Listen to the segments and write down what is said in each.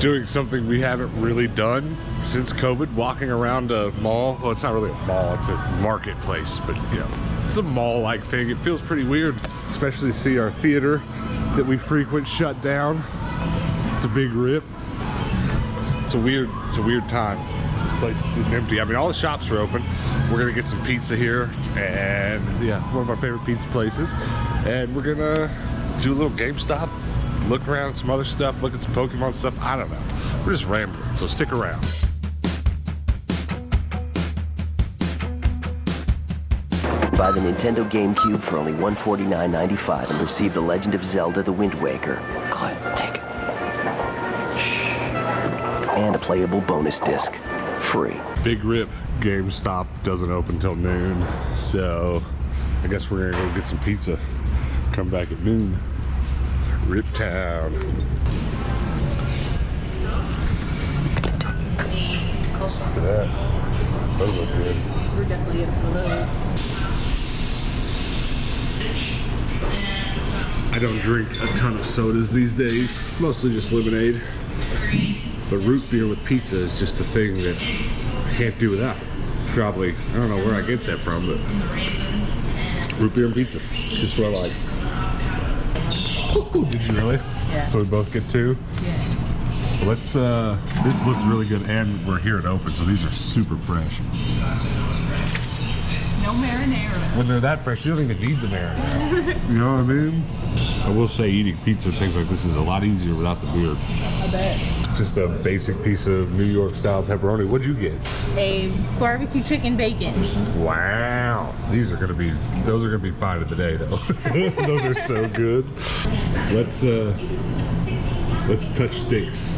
doing something we haven't really done since COVID, walking around a mall. Well, it's not really a mall, it's a marketplace, but you know, it's a mall-like thing. It feels pretty weird, especially to see our theater that we frequent shut down. It's a big rip. It's a weird time. This place is just empty. I mean, all the shops are open. We're gonna get some pizza here, and yeah, one of our favorite pizza places. And we're gonna do a little GameStop, look around at some other stuff, look at some Pokemon stuff. I don't know. We're just rambling, so stick around. Buy the Nintendo GameCube for only $149.95 and receive The Legend of Zelda: The Wind Waker. Go ahead, take it. Shh. And a playable bonus disc. Free. Big rip. GameStop doesn't open till noon, so I guess we're gonna go get some pizza. Come back at noon. Rip Town. Look at that. Those look good. We're definitely getting some of those. I don't drink a ton of sodas these days, mostly just lemonade. But root beer with pizza is just a thing that I can't do without. Probably, I don't know where I get that from, but root beer and pizza. It's just what I like. Ooh, did you really? Yeah. So we both get two? Yeah. Well, let's, this looks really good, and we're here at open, so these are super fresh. No marinara. When they're that fresh, you don't even need the marinara. You know what I mean? I will say eating pizza and things like this is a lot easier without the beer. I bet. Just a basic piece of New York style pepperoni. What'd you get? A barbecue chicken bacon. Wow. Those are gonna be fine today though. Those are so good. Let's touch sticks.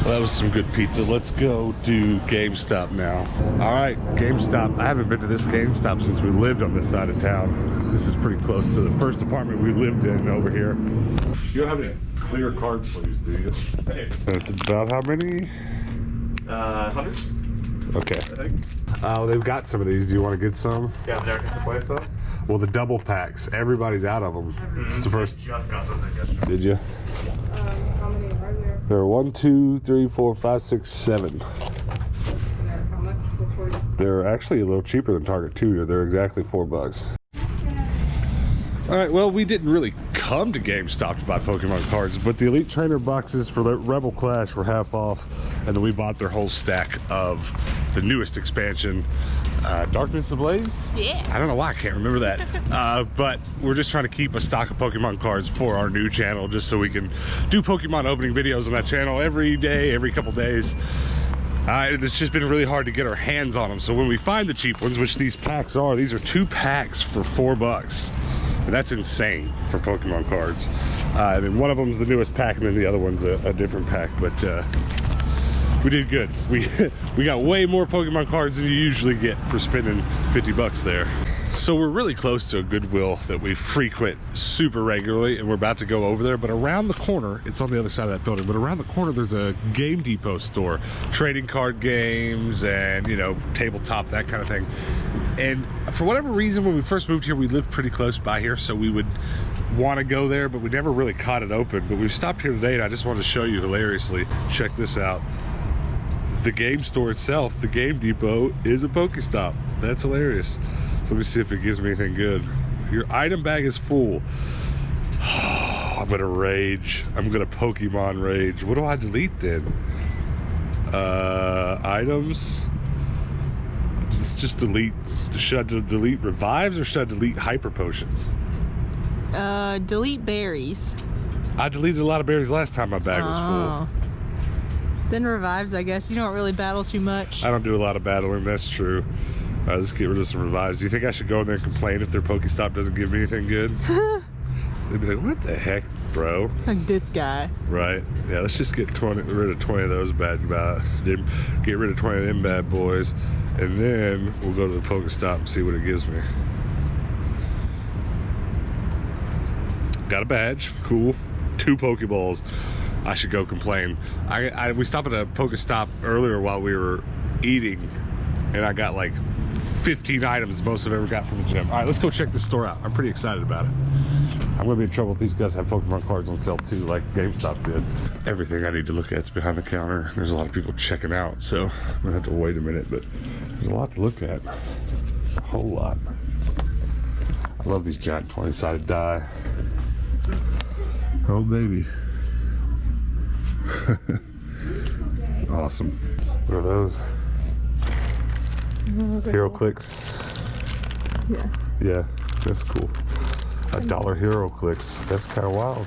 Well, that was some good pizza. Let's go to GameStop now. All right, GameStop. I haven't been to this GameStop since we lived on this side of town. This is pretty close to the first apartment we lived in over here. You don't have any clear card sleeves, do you? Hey. That's about how many? 100. Okay. I think. They've got some of these. Do you want to get some? Yeah, they're to play stuff. Well, the double packs. Everybody's out of them. It's the first. Just got those in yesterday. Did you? How many are there? There are 1, 2, 3, 4, 5, 6, 7. How much? They're actually a little cheaper than Target too. They're exactly $4. All right, well, we didn't really come to GameStop to buy Pokemon cards, but the Elite Trainer boxes for the Rebel Clash were half off, and then we bought their whole stack of the newest expansion, Darkness Ablaze? Yeah. I don't know why I can't remember that. But we're just trying to keep a stock of Pokemon cards for our new channel, just so we can do Pokemon opening videos on that channel every day, every couple days. It's just been really hard to get our hands on them, so when we find the cheap ones, which these packs are, these are 2 packs for $4. And that's insane for Pokemon cards. And then one of them's the newest pack, and then the other one's a different pack. But we did good. We got way more Pokemon cards than you usually get for spending $50 there. So we're really close to a Goodwill that we frequent super regularly, and we're about to go over there. But around the corner, it's on the other side of that building, but around the corner there's a Game Depot store, trading card games and, you know, tabletop, that kind of thing. And for whatever reason, when we first moved here, we lived pretty close by here, so we would want to go there, but we never really caught it open. But we've stopped here today, and I just wanted to show you hilariously. Check this out. The game store itself, the Game Depot, is a Pokestop. That's hilarious. So let me see if it gives me anything good. Your item bag is full. I'm gonna rage. I'm gonna Pokemon rage. What do I delete then? Items. Let's just delete. Should I delete revives or should I delete hyper potions? Delete berries. I deleted a lot of berries last time my bag was full. Then revives, I guess. You don't really battle too much. I don't do a lot of battling, that's true. Let's get rid of some revives. Do you think I should go in there and complain if their Pokestop doesn't give me anything good? They'd be like, what the heck, bro? Like this guy. Right. Yeah, let's just get rid of 20 of those get rid of 20 of them bad boys, and then we'll go to the Pokestop and see what it gives me. Got a badge. Cool. 2 Pokeballs. I should go complain. We stopped at a Pokestop earlier while we were eating, and I got like 15 items most I've ever got from the gym. All right, let's go check this store out. I'm pretty excited about it. I'm gonna be in trouble if these guys have Pokemon cards on sale too, like GameStop did. Everything I need to look at is behind the counter. There's a lot of people checking out, so I'm gonna have to wait a minute, but there's a lot to look at. A whole lot. I love these giant 20-sided die. Oh, baby. Awesome. What are those? Hero Clicks. Yeah. Yeah, that's cool. $1 Hero Clicks. That's kind of wild.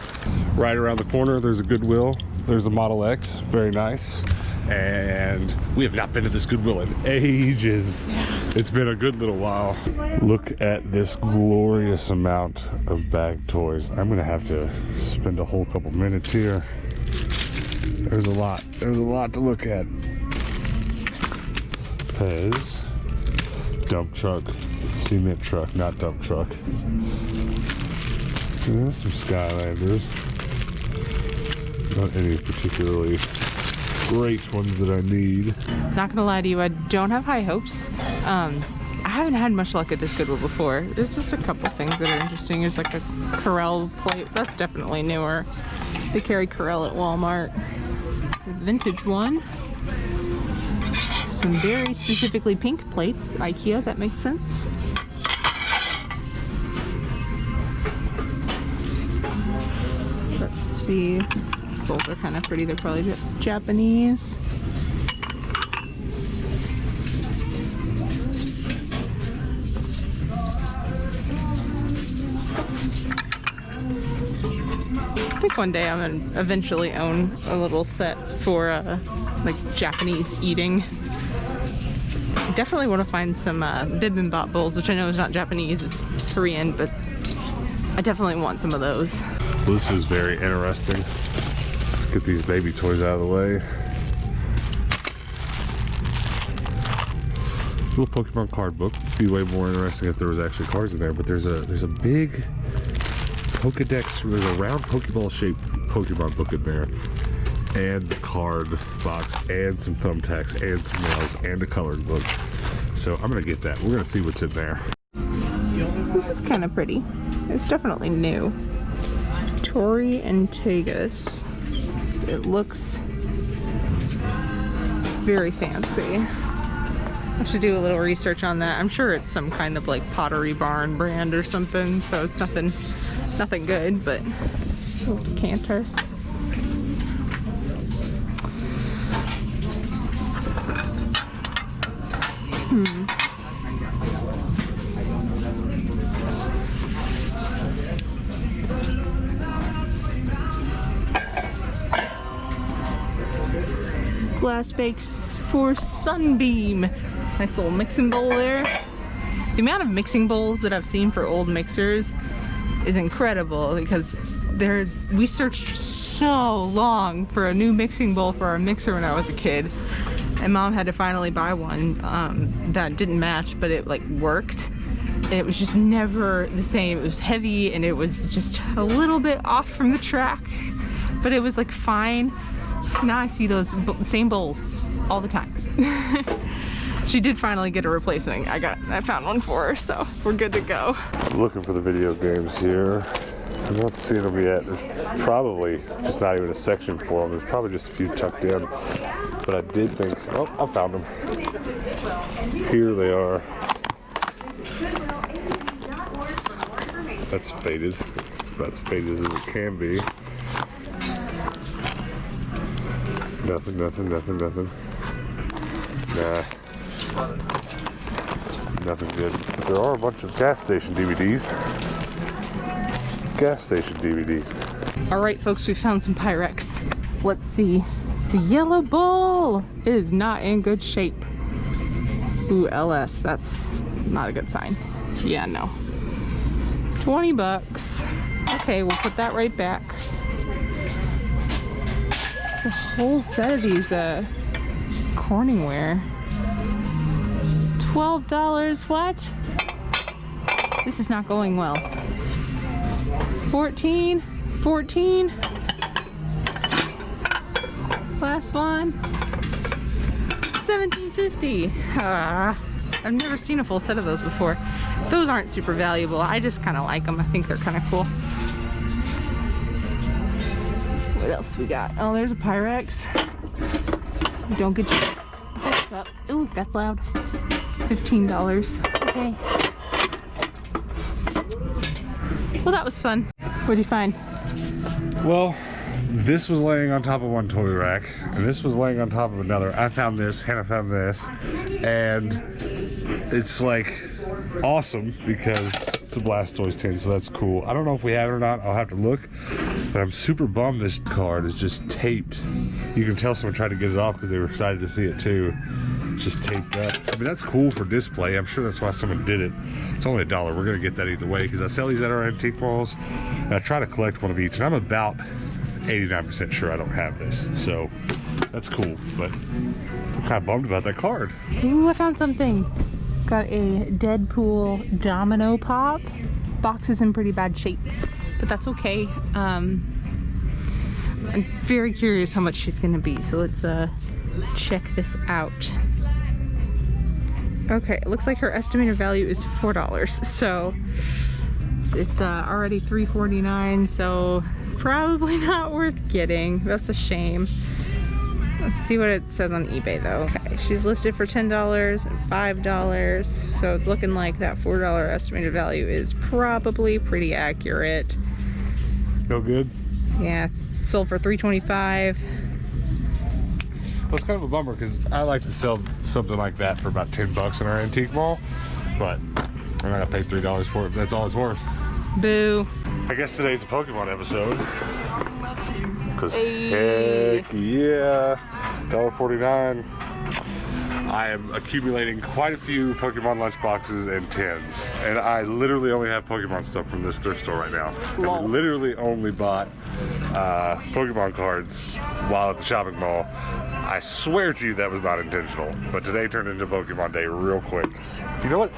Right around the corner, there's a Goodwill. There's a Model X. Very nice. And we have not been to this Goodwill in ages. It's been a good little while. Look at this glorious amount of bag toys. I'm gonna have to spend a whole couple minutes here. There's a lot. There's a lot to look at. Pez. Dump truck. Cement truck, not dump truck. And there's some Skylanders. Not any particularly great ones that I need. Not gonna lie to you, I don't have high hopes. I haven't had much luck at this Goodwill before. There's just a couple things that are interesting. There's like a Corel plate. That's definitely newer. They carry Corel at Walmart. A vintage one. Some very specifically pink plates. IKEA, that makes sense. Let's see. These bowls are kind of pretty. They're probably Japanese. I think one day I'm gonna eventually own a little set for like Japanese eating. I definitely want to find some bibimbap bowls, which I know is not Japanese, it's Korean, but I definitely want some of those. This is very interesting. Get these baby toys out of the way. Little Pokemon card book. Be way more interesting if there was actually cards in there, but there's a big Pokedex, there's a round Pokeball shaped Pokemon book in there, and the card box, and some thumbtacks, and some nails, and a colored book. So I'm gonna get that. We're gonna see what's in there. This is kind of pretty. It's definitely new. Tori and Tegus. It looks very fancy. I have to do a little research on that. I'm sure it's some kind of like Pottery Barn brand or something, so it's nothing good, but a little decanter. Glass bakes for Sunbeam. Nice little mixing bowl there. The amount of mixing bowls that I've seen for old mixers is incredible, because we searched so long for a new mixing bowl for our mixer when I was a kid, and Mom had to finally buy one that didn't match, but it like worked, and it was just never the same. It was heavy and it was just a little bit off from the track, but it was like fine. Now I see those same bowls all the time. She did finally get a replacement. I found one for her, so we're good to go. Looking for the video games here. I'm not seeing them yet. There's probably just not even a section for them. There's probably just a few tucked in. But I did think, oh, I found them. Here they are. That's faded. It's about as faded as it can be. Nothing. Nah. Nothing good. But there are a bunch of gas station DVDs. Alright folks, we found some Pyrex. Let's see. It's the yellow bowl. It is not in good shape. Ooh, LS. That's not a good sign. Yeah, no. 20 bucks. Okay, we'll put that right back. It's a whole set of these Corningware. $12. What? This is not going well. 14. Last one. $17.50. I've never seen a full set of those before. Those aren't super valuable. I just kind of like them. I think they're kind of cool. What else we got? Oh, there's a Pyrex. Don't get your hopes up. Ooh, that's loud. $15. Okay. Well, that was fun. What'd you find? Well, this was laying on top of one toy rack, and this was laying on top of another. I found this, Hannah found this, and it's like awesome because it's a Blastoise tin, so that's cool. I don't know if we have it or not. I'll have to look, but I'm super bummed this card is just taped. You can tell someone tried to get it off because they were excited to see it too. It's just taped up. I mean, that's cool for display. I'm sure that's why someone did it. It's only $1. We're gonna get that either way because I sell these at our antique malls, and I try to collect one of each, and I'm about 89% sure I don't have this, so that's cool, but I'm kind of bummed about that card. Ooh, I found something. Got a Deadpool domino pop. Box is in pretty bad shape, but that's okay. I'm very curious how much she's gonna be, so let's check this out. Okay, it looks like her estimated value is $4, so it's already $3.49, so probably not worth getting. That's a shame. Let's see what it says on eBay though. Okay, she's listed for $10 and $5, so it's looking like that $4 estimated value is probably pretty accurate. Feel good? Yeah, sold for $3.25. Well, it's kind of a bummer because I like to sell something like that for about $10 in our antique mall, but we're not gonna pay $3 for it. That's all it's worth. Boo. I guess today's a Pokemon episode. Because Hey. heck yeah, $1.49. I am accumulating quite a few Pokemon lunchboxes and tins, and I literally only have Pokemon stuff from this thrift store right now. And Lol. we literally only bought Pokemon cards while at the shopping mall. I swear to you that was not intentional, but today turned into Pokemon Day real quick. You know what?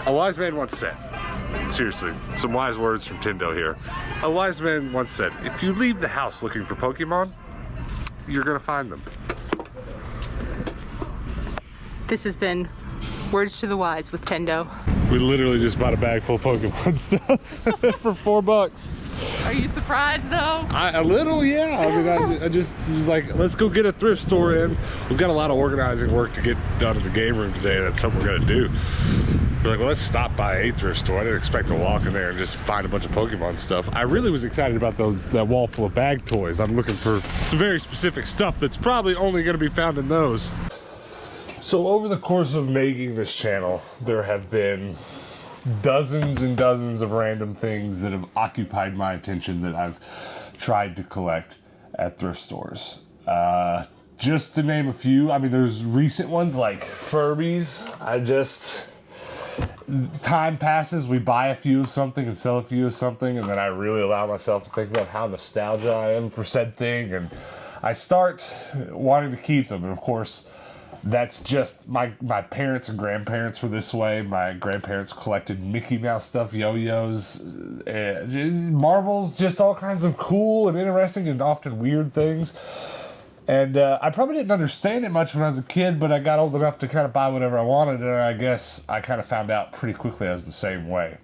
A wise man once said, seriously, some wise words from Tendo here. A wise man once said, if you leave the house looking for Pokemon, you're gonna find them. This has been Words to the Wise with Tendo. We literally just bought a bag full of Pokemon stuff for $4. Are you surprised though? A little, yeah. I mean, I just was like, let's go get a thrift store in. We've got a lot of organizing work to get done in the game room today. That's something we're gonna do. We're like, well, let's stop by a thrift store. I didn't expect to walk in there and just find a bunch of Pokemon stuff. I really was excited about that wall full of bag toys. I'm looking for some very specific stuff that's probably only gonna be found in those. So over the course of making this channel, there have been dozens and dozens of random things that have occupied my attention that I've tried to collect at thrift stores. Just to name a few, I mean, there's recent ones like Furbies. Time passes, we buy a few of something and sell a few of something, and then I really allow myself to think about how nostalgic I am for said thing, and I start wanting to keep them. And of course, that's just my parents and grandparents were this way. My grandparents collected Mickey Mouse stuff, yo-yos, marbles, just all kinds of cool and interesting and often weird things. And I probably didn't understand it much when I was a kid, but I got old enough to kind of buy whatever I wanted, and I guess I kind of found out pretty quickly I was the same way.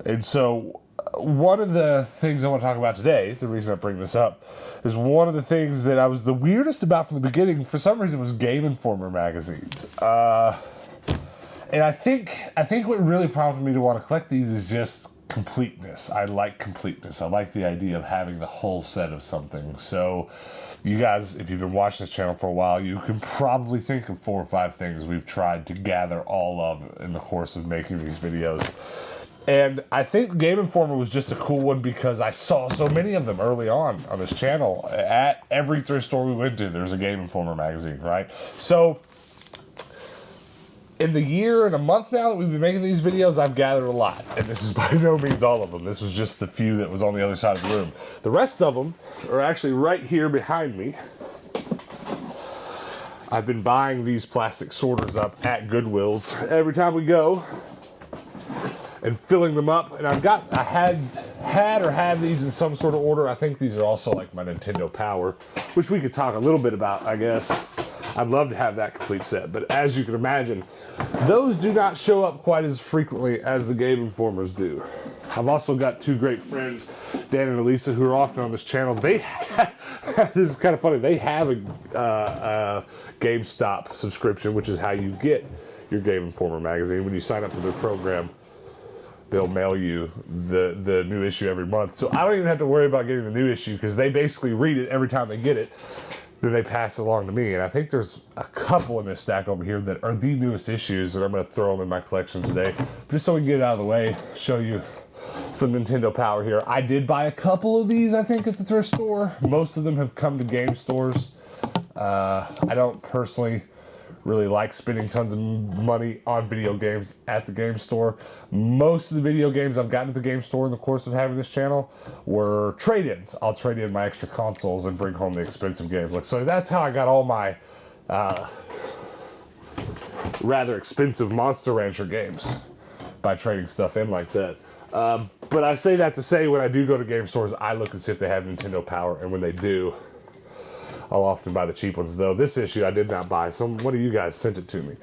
And so one of the things I want to talk about today, the reason I bring this up, is one of the things that I was the weirdest about from the beginning. For some reason, was Game Informer magazines. And I think what really prompted me to want to collect these is just completeness. I like completeness. I like the idea of having the whole set of something. So you guys, if you've been watching this channel for a while, you can probably think of 4 or 5 things we've tried to gather all of in the course of making these videos. And I think Game Informer was just a cool one because I saw so many of them early on this channel. At every thrift store we went to, there's a Game Informer magazine, right? So in the year and a month now that we've been making these videos, I've gathered a lot. And this is by no means all of them. This was just the few that was on the other side of the room. The rest of them are actually right here behind me. I've been buying these plastic sorters up at Goodwill's every time we go and filling them up. And I had these in some sort of order. I think these are also like my Nintendo Power, which we could talk a little bit about, I guess. I'd love to have that complete set, but as you can imagine, those do not show up quite as frequently as the Game Informers do. I've also got two great friends, Dan and Elisa, who are often on this channel. They this is kind of funny. They have a GameStop subscription, which is how you get your Game Informer magazine. When you sign up for their program, they'll mail you the new issue every month. So I don't even have to worry about getting the new issue because they basically read it every time they get it. Then they pass it along to me. And I think there's a couple in this stack over here that are the newest issues, and I'm going to throw them in my collection today. Just so we can get it out of the way, show you some Nintendo power here. I did buy a couple of these, I think, at the thrift store. Most of them have come to game stores. I don't personally really like spending tons of money on video games at the game store. Most of the video games I've gotten at the game store in the course of having this channel were trade-ins. I'll trade in my extra consoles and bring home the expensive games. Like, so that's how I got all my rather expensive Monster Rancher games, by trading stuff in like that. But I say that to say, when I do go to game stores, I look and see if they have Nintendo Power, and when they do, I'll often buy the cheap ones. Though this issue I did not buy. One of you guys sent it to me.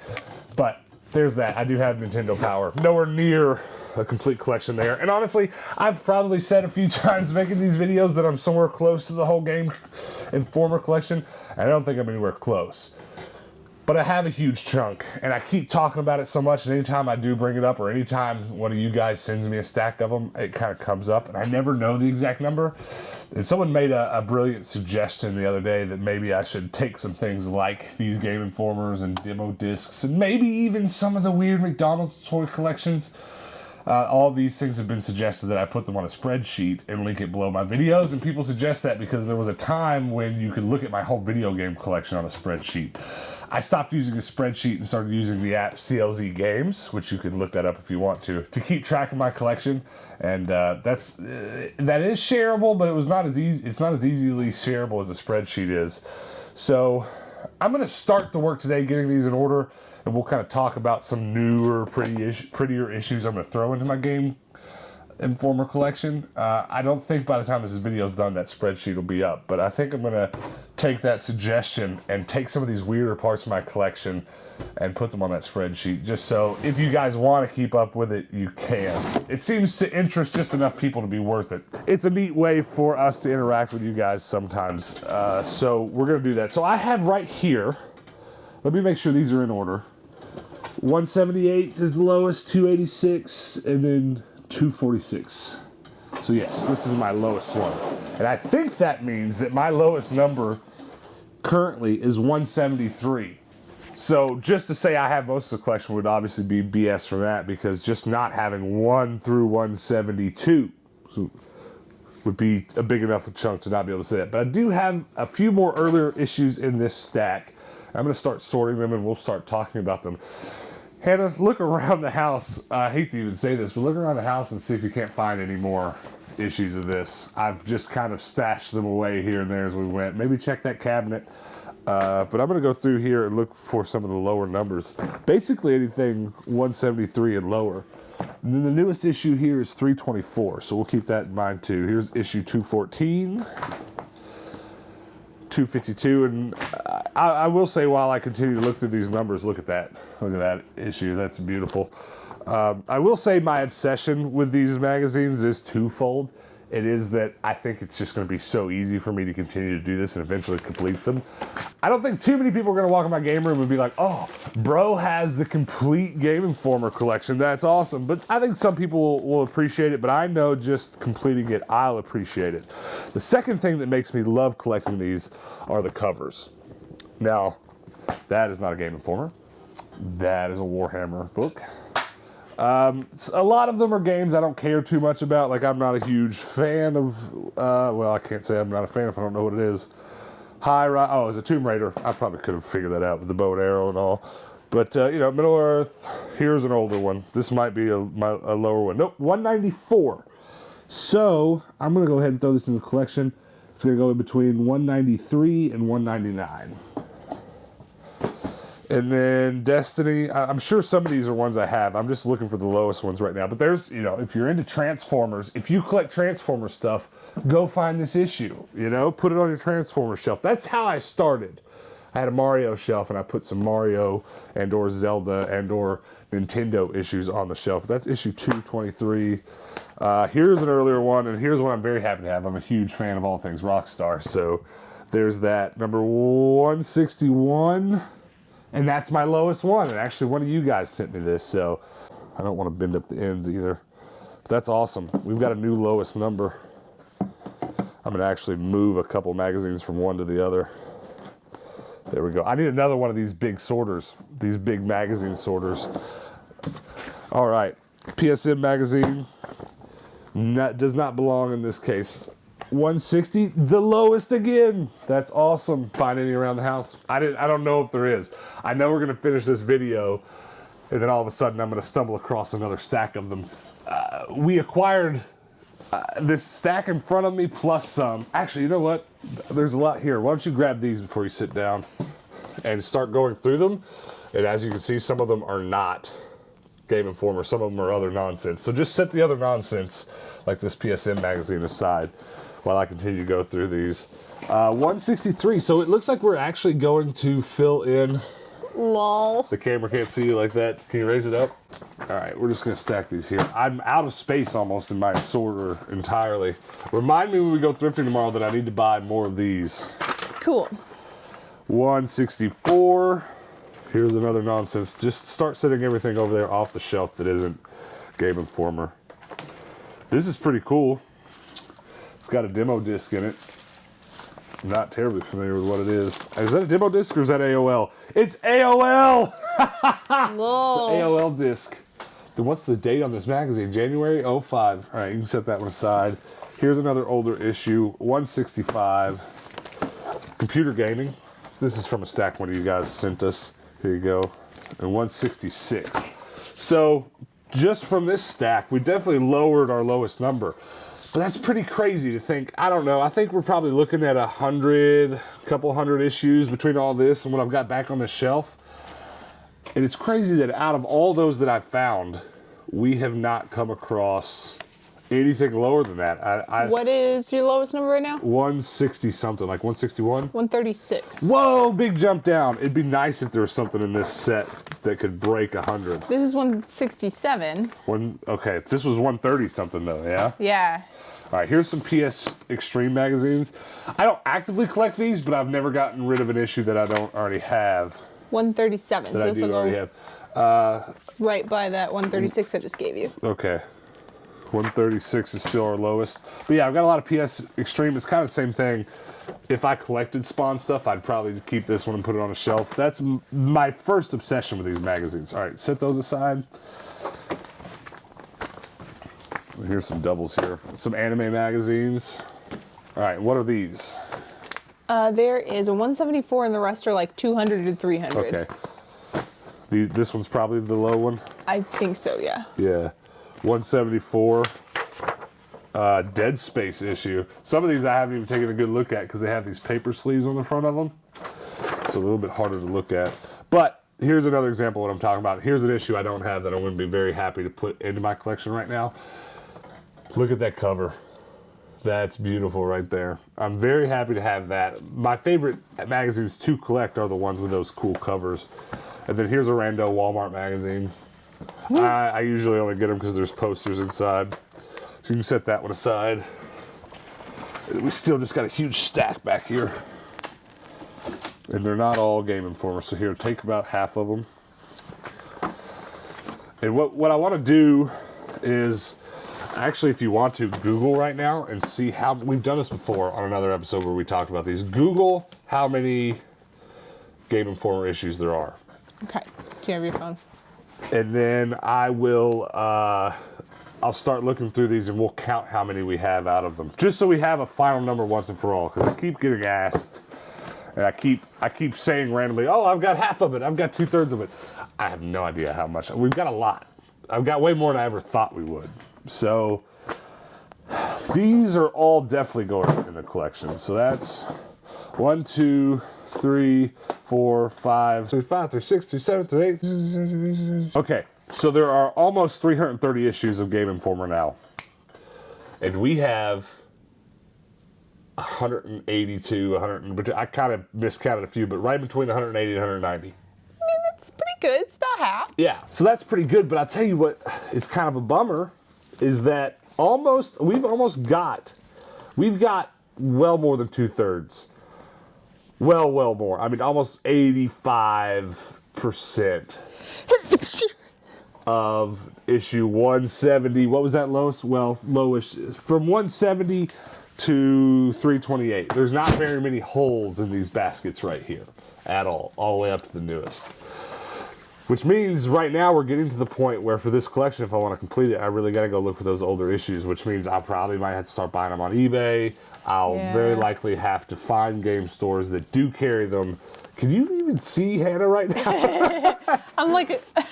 But there's that. I do have Nintendo Power. Nowhere near a complete collection there. And honestly, I've probably said a few times making these videos that I'm somewhere close to the whole Game Informer collection. I don't think I'm anywhere close. But I have a huge chunk, and I keep talking about it so much, and anytime I do bring it up, or anytime one of you guys sends me a stack of them, it kind of comes up, and I never know the exact number. And someone made a brilliant suggestion the other day that maybe I should take some things like these Game Informers and demo discs, and maybe even some of the weird McDonald's toy collections. All these things have been suggested that I put them on a spreadsheet and link it below my videos, and people suggest that because there was a time when you could look at my whole video game collection on a spreadsheet. I stopped using a spreadsheet and started using the app CLZ Games, which you can look that up if you want to keep track of my collection. And that is shareable, but it's not as easily shareable as a spreadsheet is. So I'm going to start the work today getting these in order, and we'll kind of talk about some newer, prettier issues I'm going to throw into my Game Informer collection. I don't think by the time this video is done that spreadsheet will be up, but I think I'm going to take that suggestion and take some of these weirder parts of my collection and put them on that spreadsheet, just so if you guys want to keep up with it, you can. It seems to interest just enough people to be worth it. It's a neat way for us to interact with you guys sometimes, so we're going to do that. So I have right here, let me make sure these are in order. 178 is the lowest, 286, and then 246. So yes, this is my lowest one. And I think that means that my lowest number currently is 173. So just to say I have most of the collection would obviously be BS for that, because just not having 1 through 172 would be a big enough a chunk to not be able to say that. But I do have a few more earlier issues in this stack. I'm going to start sorting them and we'll start talking about them. Hannah, look around the house. I hate to even say this, but look around the house and see if you can't find any more issues of this. I've just kind of stashed them away here and there as we went. Maybe check that cabinet. But I'm going to go through here and look for some of the lower numbers. Basically anything 173 and lower. And then the newest issue here is 324, so we'll keep that in mind too. Here's issue 214. 252, and I will say, while I continue to look through these numbers, look at that issue, that's beautiful. I will say my obsession with these magazines is twofold. It is that I think it's just going to be so easy for me to continue to do this and eventually complete them. I don't think too many people are going to walk in my game room and be like, oh, bro has the complete Game Informer collection, that's awesome. But I think some people will appreciate it, but I know just completing it, I'll appreciate it. The second thing that makes me love collecting these are the covers. Now, that is not a Game Informer. That is a Warhammer book. A lot of them are games I don't care too much about. Like, I'm not a huge fan of, well, I can't say I'm not a fan if I don't know what it is. Oh, it's a Tomb Raider. I probably could have figured that out with the bow and arrow and all. But, you know, Middle Earth, here's an older one. This might be a lower one. Nope, 194. So, I'm going to go ahead and throw this in the collection. It's going to go in between 193 and 199. And then Destiny, I'm sure some of these are ones I have. I'm just looking for the lowest ones right now. But there's, you know, if you're into Transformers, if you collect Transformers stuff, go find this issue, you know, put it on your Transformers shelf. That's how I started. I had a Mario shelf and I put some Mario and or Zelda and or Nintendo issues on the shelf. That's issue 223. Here's an earlier one, and here's one I'm very happy to have. I'm a huge fan of all things Rockstar, so there's that. Number 161, and that's my lowest one. And actually, one of you guys sent me this, so I don't want to bend up the ends either. But that's awesome. We've got a new lowest number. I'm gonna actually move a couple magazines from one to the other. There we go. I need another one of these big sorters, these big magazine sorters. All right, PSM magazine. Does not belong in this case. 160, the lowest again. That's awesome. Find any around the house? I don't know if there is. I know we're gonna finish this video, and then all of a sudden I'm gonna stumble across another stack of them. We acquired this stack in front of me plus some. Actually, you know what? There's a lot here. Why don't you grab these before you sit down and start going through them? And as you can see, some of them are not Game Informer. Some of them are other nonsense. So just set the other nonsense, like this PSM magazine, aside while I continue to go through these. 163. So it looks like we're actually going to fill in. Lol. The camera can't see you like that. Can you raise it up? All right, we're just gonna stack these here. I'm out of space almost in my sorter entirely. Remind me when we go thrifting tomorrow that I need to buy more of these. Cool. 164. Here's another nonsense. Just start setting everything over there off the shelf that isn't Game Informer. This is pretty cool. It's got a demo disc in it. I'm not terribly familiar with what it is. Is that a demo disc or is that AOL? It's AOL! Lol. It's an AOL disc. Then what's the date on this magazine? January 05. All right, you can set that one aside. Here's another older issue, 165. Computer gaming. This is from a stack one of you guys sent us. Here you go. And 166. So just from this stack, we definitely lowered our lowest number. But that's pretty crazy to think. I don't know. I think we're probably looking at 100, couple hundred issues between all this and what I've got back on the shelf. And it's crazy that out of all those that I've found, we have not come across anything lower than that. What is your lowest number right now? 160 something, like 161? 136. Whoa, big jump down. It'd be nice if there was something in this set that could break 100. This is 167. Okay, this was 130 something though, yeah? Yeah. All right, here's some PS Extreme magazines. I don't actively collect these, but I've never gotten rid of an issue that I don't already have. 137. That So I this do will already go have. right by that 136 I just gave you. Okay. 136 is still our lowest. But yeah, I've got a lot of PS Extreme. It's kind of the same thing. If I collected Spawn stuff, I'd probably keep this one and put it on a shelf. That's my first obsession with these magazines. All right, set those aside. Here's some doubles here. Some anime magazines. All right, what are these? There is a 174 and the rest are like 200 to 300. Okay. This one's probably the low one? I think so, yeah. Yeah. 174. Dead Space issue. Some of these I haven't even taken a good look at because they have these paper sleeves on the front of them. It's a little bit harder to look at. But here's another example of what I'm talking about. Here's an issue I don't have that I wouldn't be very happy to put into my collection right now. Look at that cover. That's beautiful right there. I'm very happy to have that. My favorite magazines to collect are the ones with those cool covers. And then here's a rando Walmart magazine. I usually only get them because there's posters inside. So you can set that one aside. We still just got a huge stack back here. And they're not all Game Informer. So here, take about half of them. And what I want to do is, actually, if you want to, Google right now and see how, we've done this before on another episode where we talked about these. Google how many Game Informer issues there are. Okay. Do you have your phone? And then I will, I'll start looking through these and we'll count how many we have out of them. Just so we have a final number once and for all, because I keep getting asked, and I keep saying randomly, oh, I've got half of it, I've got 2/3 of it. I have no idea how much. We've got a lot. I've got way more than I ever thought we would. So these are all definitely going in the collection. So that's 1, 2, 3, 4, 5, 6, 7, 8. Okay, so there are almost 330 issues of Game Informer now. And we have 182, 100, but I kind of miscounted a few, but right between 180 and 190. It's pretty good. It's about half. Yeah, so that's pretty good, but I'll tell you what is kind of a bummer is that we've got well more than 2/3. Well more. I mean, almost 85% of issue 170. What was that lowest? Well, lowest from 170 to 328. There's not very many holes in these baskets right here at all the way up to the newest. Which means right now we're getting to the point where for this collection, if I want to complete it, I really got to go look for those older issues, which means I probably might have to start buying them on eBay. I'll very likely have to find game stores that do carry them. Can you even see Hannah right now? I'm like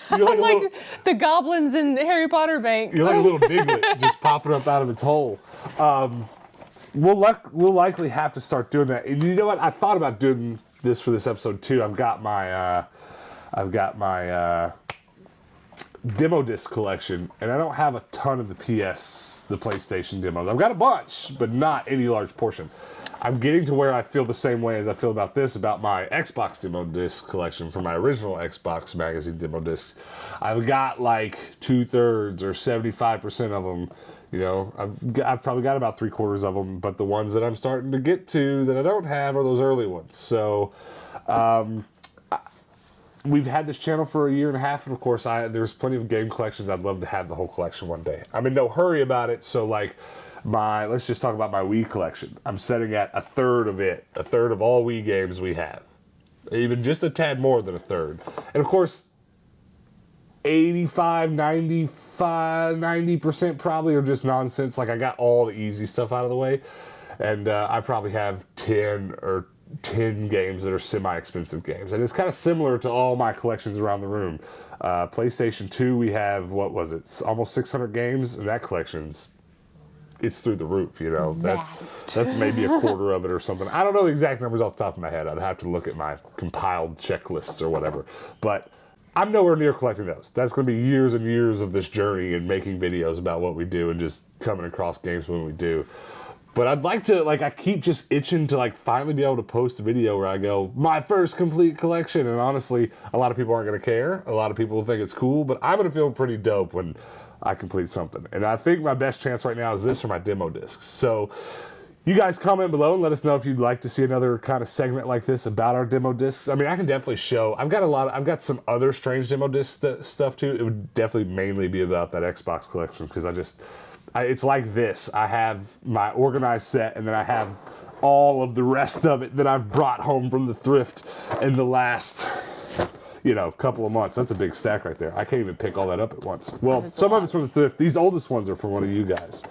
little, the goblins in Harry Potter bank. You're like a little Diglett just popping up out of its hole. We'll likely have to start doing that. And you know what? I thought about doing this for this episode too. I've got my demo disc collection, and I don't have a ton of the PlayStation demos. I've got a bunch, but not any large portion. I'm getting to where I feel the same way as I feel about my Xbox demo disc collection from my original Xbox magazine demo discs. I've got like 2/3 or 75% of them. You know, I've probably got about 3/4 of them, but the ones that I'm starting to get to that I don't have are those early ones. So, we've had this channel for a year and a half, and of course, there's plenty of game collections. I'd love to have the whole collection one day. I'm in no hurry about it, so like let's just talk about my Wii collection. I'm setting at 1/3 of it, 1/3 of all Wii games we have, even just a tad more than 1/3. And of course, 90% probably are just nonsense. Like I got all the easy stuff out of the way, and I probably have 10 games that are semi-expensive games, and it's kind of similar to all my collections around the room. PlayStation 2, we have, what was it, almost 600 games, and that collection's it's through the roof, you know. That's maybe 1/4 of it or something. I don't know the exact numbers off the top of my head. I'd have to look at my compiled checklists or whatever, but I'm nowhere near collecting those. That's going to be years and years of this journey and making videos about what we do and just coming across games when we do. But I'd like to, I keep just itching to, finally be able to post a video where I go, my first complete collection. And honestly, a lot of people aren't going to care. A lot of people will think it's cool, but I'm going to feel pretty dope when I complete something. And I think my best chance right now is this or my demo discs. So you guys comment below and let us know if you'd like to see another kind of segment like this about our demo discs. I mean, I can definitely show, I've got some other strange demo disc stuff too. It would definitely mainly be about that Xbox collection because it's like this. I have my organized set, and then I have all of the rest of it that I've brought home from the thrift in the last, couple of months. That's a big stack right there. I can't even pick all that up at once. Well, some of it's from the thrift. These oldest ones are from one of you guys.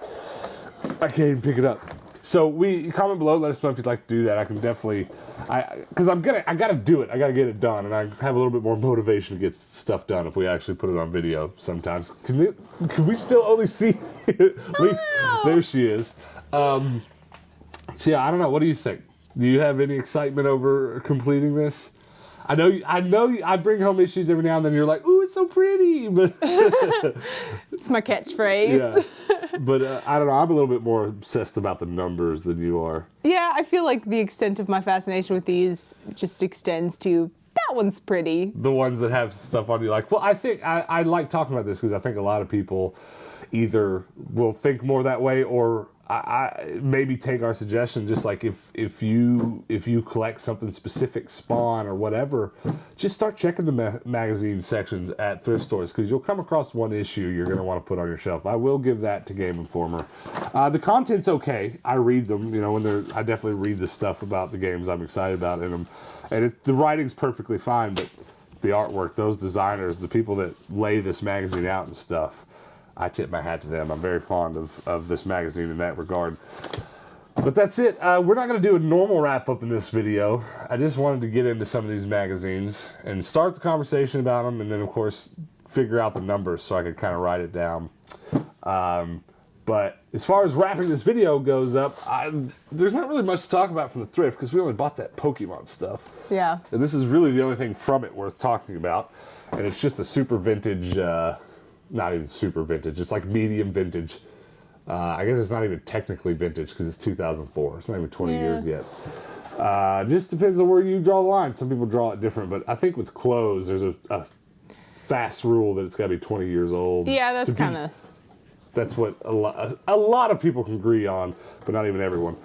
I can't even pick it up. So comment below, let us know if you'd like to do that. I can definitely, because I gotta do it. I gotta get it done, and I have a little bit more motivation to get stuff done if we actually put it on video sometimes. Can we still only see? There she is. So yeah, I don't know. What do you think? Do you have any excitement over completing this? I know. I bring home issues every now and then. You're like, "Ooh, it's so pretty," but it's my catchphrase. Yeah. But I don't know. I'm a little bit more obsessed about the numbers than you are. Yeah, I feel like the extent of my fascination with these just extends to that one's pretty. The ones that have stuff on you, I think I like talking about this because I think a lot of people either will think more that way or I maybe take our suggestion, just like if you collect something specific, Spawn or whatever, just start checking the magazine sections at thrift stores because you'll come across one issue you're going to want to put on your shelf. I will give that to Game Informer. The content's okay. I read them, I definitely read the stuff about the games I'm excited about in them, and the writing's perfectly fine, but the artwork, those designers, the people that lay this magazine out and stuff, I tip my hat to them. I'm very fond of this magazine in that regard. But that's it. We're not going to do a normal wrap-up in this video. I just wanted to get into some of these magazines and start the conversation about them, and then, of course, figure out the numbers so I could kind of write it down. But as far as wrapping this video goes up, there's not really much to talk about from the thrift because we only bought that Pokemon stuff. Yeah. And this is really the only thing from it worth talking about. And it's just a super vintage... not even super vintage. It's like medium vintage I guess it's not even technically vintage because it's 2004. It's not even 20 years yet. Just depends on where you draw the line. Some people draw it different, but I think with clothes, there's a fast rule that it's got to be 20 years old. Yeah, that's kind of... That's what a lot of people can agree on, but not even everyone.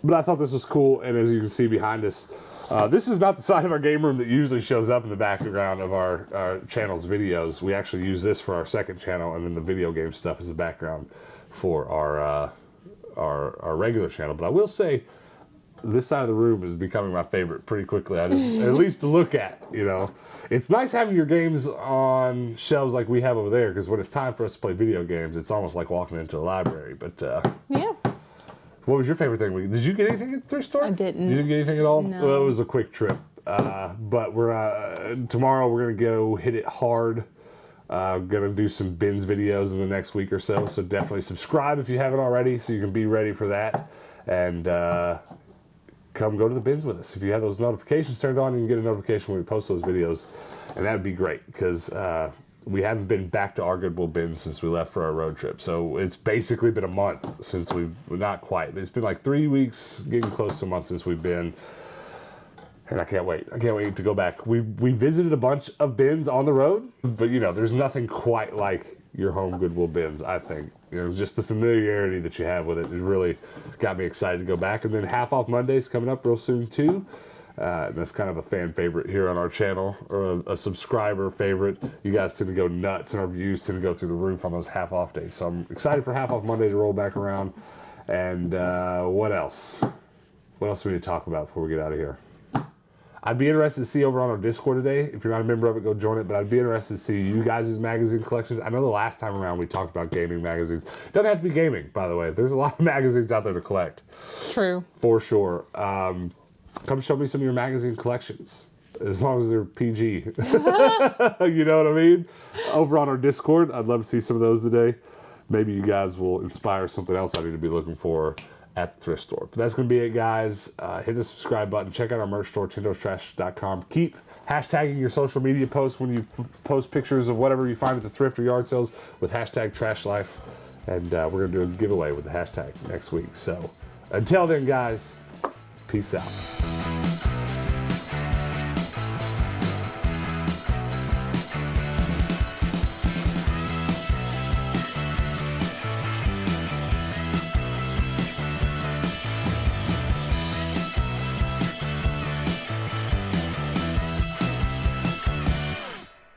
But I thought this was cool, and as you can see behind us, this is not the side of our game room that usually shows up in the background of our channel's videos. We actually use this for our second channel, and then the video game stuff is the background for our regular channel. But I will say, this side of the room is becoming my favorite pretty quickly. At least to look at, you know. It's nice having your games on shelves like we have over there, because when it's time for us to play video games, it's almost like walking into a library. But yeah. What was your favorite thing? Did you get anything at the thrift store? I didn't. You didn't get anything at all? No. Well, it was a quick trip. But we're tomorrow we're gonna go hit it hard. Gonna do some bins videos in the next week or so. So definitely subscribe if you haven't already, so you can be ready for that. And come go to the bins with us. If you have those notifications turned on, you can get a notification when we post those videos, and that would be great, because we haven't been back to our Goodwill bins since we left for our road trip. So it's basically been a month since not quite, but it's been like 3 weeks, getting close to a month since we've been, and I can't wait. I can't wait to go back. We visited a bunch of bins on the road, but you know, there's nothing quite like your home Goodwill bins, I think. You know, just the familiarity that you have with it has really got me excited to go back. And then Half Off Monday's coming up real soon too. That's kind of a fan favorite here on our channel, or a subscriber favorite. You guys tend to go nuts, and our views tend to go through the roof on those half off days. So I'm excited for Half Off Monday to roll back around. And what else? What else do we need to talk about before we get out of here? I'd be interested to see over on our Discord today. If you're not a member of it, go join it. But I'd be interested to see you guys' magazine collections. I know the last time around we talked about gaming magazines. It doesn't have to be gaming, by the way. There's a lot of magazines out there to collect. True. For sure. Come show me some of your magazine collections, as long as they're PG. You know what I mean? Over on our Discord, I'd love to see some of those today. Maybe you guys will inspire something else I need to be looking for at the thrift store. But that's going to be it, guys. Hit the subscribe button. Check out our merch store, Tindo'sTrash.com. Keep hashtagging your social media posts when you post pictures of whatever you find at the thrift or yard sales with hashtag TrashLife. And we're going to do a giveaway with the hashtag next week. So until then, guys, peace out.